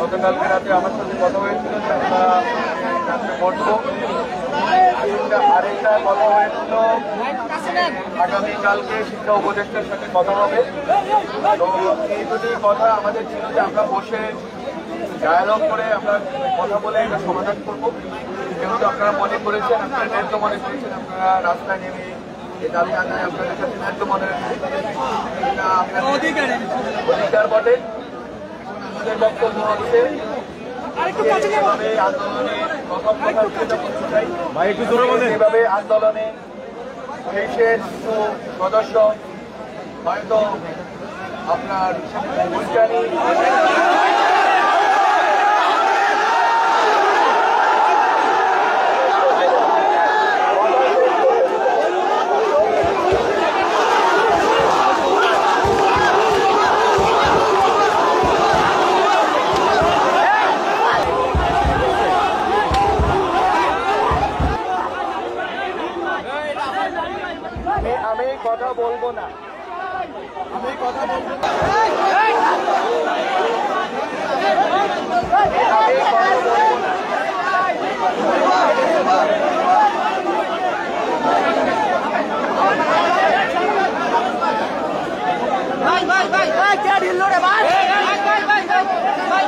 গতকালকে রাতে আমার সাথে কথা হয়েছিল যে আমরা রাত্রে বসবো। আরেকটা কথা হয়েছিল আগামীকালকে শিক্ষা উপদেষ্টার সাথে কথা হবে। তো এই দুটি কথা আমাদের ছিল যে আমরা বসে ডায়ালগ করে আমরা কথা বলে এটা সমাধান করবো। যেহেতু আপনারা মনে করেছেন, আপনারা ন্যায্য মনে করেছেন, আপনারা রাস্তায় নেমে এই দাবি আদায় আপনাদের কাছে ন্যায্য মনে আপনাদের অধিকার বটে। আমাদের বক্তব্য হচ্ছে যেভাবে আন্দোলনে যেভাবে আন্দোলনে দেশের কিছু সদস্য হয়তো আপনার বৈজ্ঞানিক আমি কথা বলবো না, আমি কথা বলবো না, আমি কথা বলবো না। ভাই ভাই ভাই ভাই কে ঢিল রে ভাই ভাই ভাই ভাই ভাই